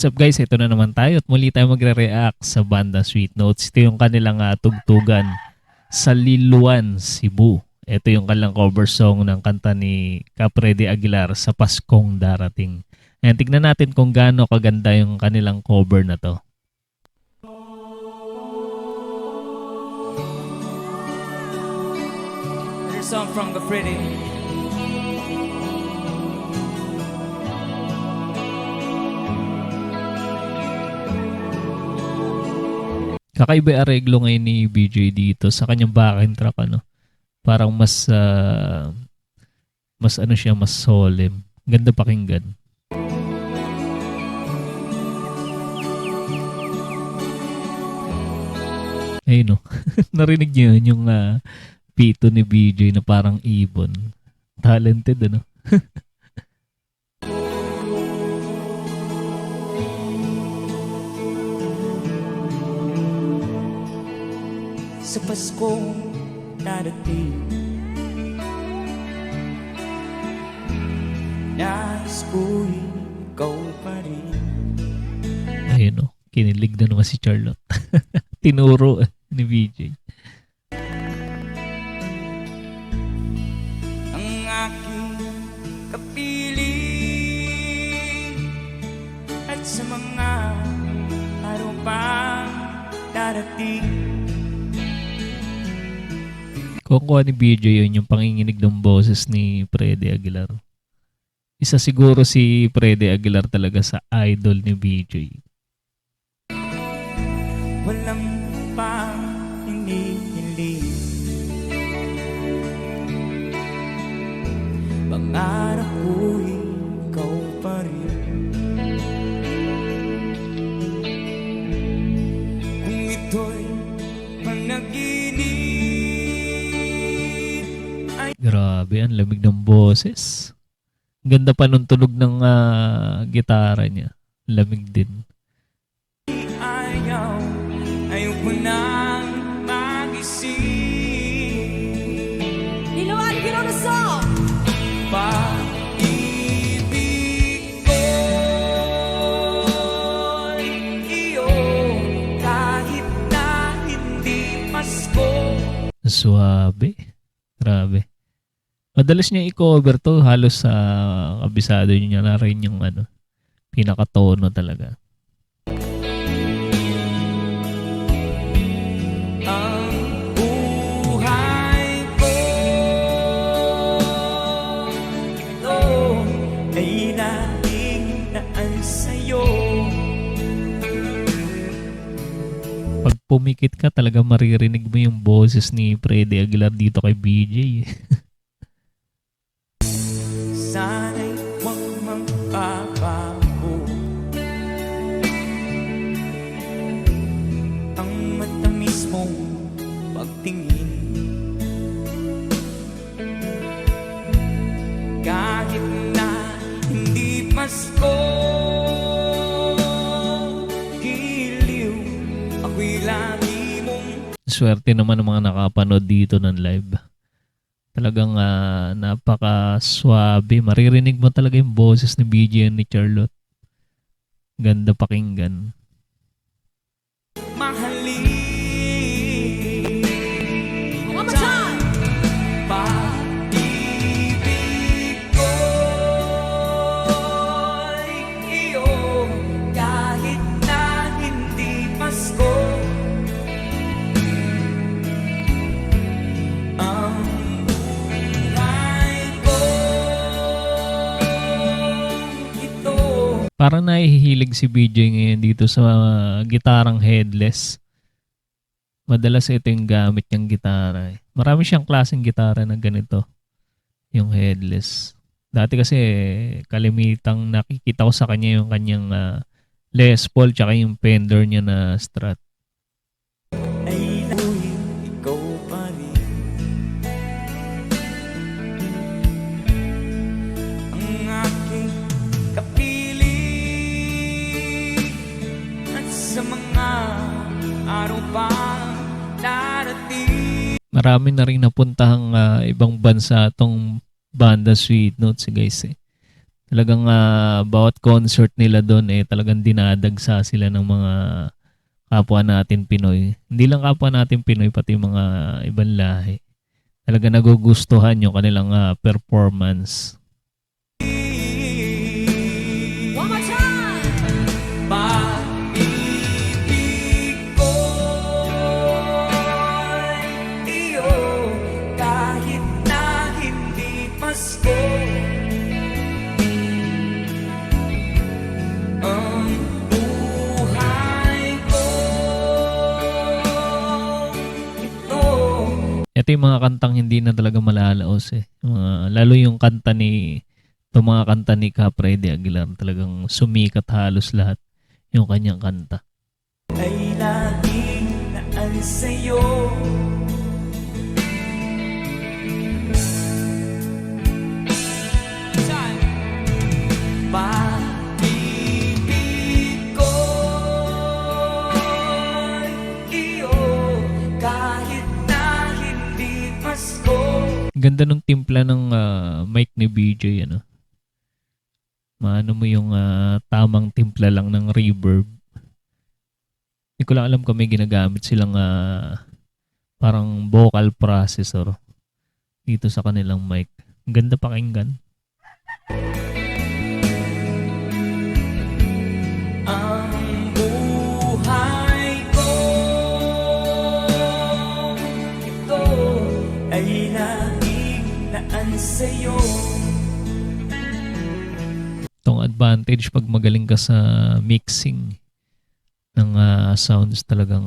What's up guys? Ito na naman tayo at muli tayo magre-react sa banda Sweet Notes. Ito yung kanilang tugtugan sa Liloan, Cebu. Ito yung kanilang cover song ng kanta ni Caprede Aguilar sa Paskong Darating. Ayan, tignan natin kung gaano kaganda yung kanilang cover na to. Here's a song from Caprede. Kakaiba yung areglo ngayon ni BJ dito sa kanyang backing track, ano. Parang mas ano siya, mas solemn. Ganda pakinggan. Ayun, no. Narinig niyo yun, yung pito ni BJ na parang ibon. Talented, ano. Sa Paskong darating, nais ko'y ikaw pa rin. Ayun, no. Kinilig na naman si Charlotte. Tinuro ni BJ. Ang aking kapiling at sa mga araw pang darating. Kukuha ni BJ yun yung panginginig ng boses ni Prede Aguilar. Isa siguro si Prede Aguilar talaga sa idol ni BJ. Walang pang hinihiling, pangarap ko'y ikaw pa rin. Kung ito'y panaginip, Grabe, ang lamig ng boses. Ganda pa nung tunog ng gitara niya. Lamig din. ayaw ko nang mag-isip. Liloan, get on the song! Pag-ibig ko'y iyo, kahit na hindi Pasko. Suabe. Grabe. Madalas niya i-cover to. Halos sa kabisado niya na rin yung pinakatono talaga. Ang buhay ko, ito ay laging naan sa'yo. Pag pumikit ka, talaga maririnig mo yung boses ni Prede Aguilar dito kay BJ. Sana'y huwag magbabago ang matamis mong pagtingin. Kahit na hindi Pasko, giliw, ako'y lagi mong Swerte naman ng mga nakapanood dito ng live. Talagang napaka-swabe. Maririnig mo talaga yung boses ni BJ and ni Charlotte. Ganda pakinggan. mahalin. One more time! Pag-ibig ko'y iyo, kahit na hindi Pasko. Ang buhay ko, ito. Parang nahihilig si BJ ngayon dito sa gitarang headless. Madalas ito yung gamit niyang gitara. Marami siyang klaseng gitara na ganito. Yung headless. Dati kasi kalimitang nakikita ko sa kanya yung kanyang Les Paul tsaka yung Fender niya na Strat. Ay ako'y ikaw pa rin. Ang aking kapiling at sa mga araw pa darating. Marami na rin napuntahang ibang bansa tong banda Sweet Notes guys. Talagang bawat concert nila doon talagang dinadagsa sila ng mga kapwa natin Pinoy. Hindi lang kapwa natin Pinoy, pati mga ibang lahi. Talaga nagugustuhan yung kanilang performance. One more time. Pag-ibig ko'y iyo, kahit na hindi Pasko. Ang buhay ko ito. Ito yung mga kantang hindi na talaga malalaos eh. Lalo yung kanta itong mga kanta ni Capre de Aguilar, talagang sumikat halos lahat yung kanyang kanta. Ay laging naan sa'yo. Pag-ibig ko'y iyo, kahit na hindi Pasko. Ganda nung timpla ng mic ni BJ, ano. Maano mo yung tamang timpla lang ng reverb. Hindi ko lang alam kung may ginagamit silang parang vocal processor dito sa kanilang mic. Ganda pakinggan. Ang buhay ko ito ay laging naan sa'yo. Itong advantage pag magaling ka sa mixing ng sounds, talagang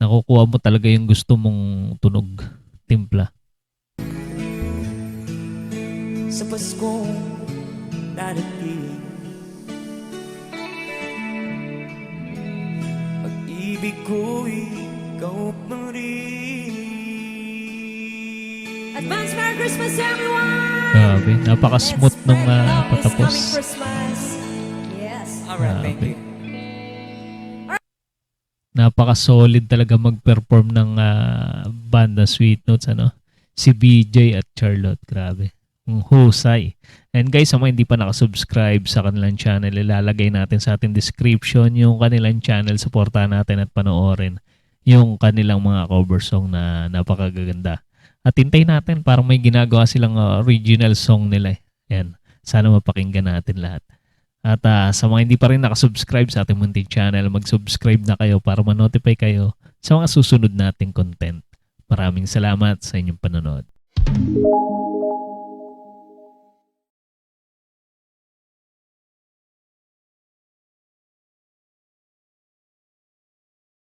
nakukuha mo talaga yung gusto mong tunog, timpla. Sa Paskong darating, pag-ibig ko'y ikaw pa rin. Advance Merry Christmas, everyone! Grabe, napaka-smooth Let's nung spread love this patapos. coming Christmas. Yes. Alright, thank Grabe. you. Napaka-solid talaga mag-perform ng banda Sweet Notes, ano? Si BJ at Charlotte, grabe. Ang husay. And guys, sa mga hindi pa nakasubscribe sa kanilang channel, ilalagay natin sa ating description yung kanilang channel. Supportahan natin at panoorin yung kanilang mga cover song na napakagaganda. At hintay natin, parang may ginagawa silang original song nila. Yan. Sana mapakinggan natin lahat. At sa mga hindi pa rin nakasubscribe sa ating munting channel, mag-subscribe na kayo para ma-notify kayo sa mga susunod nating content. Maraming salamat sa inyong panonood.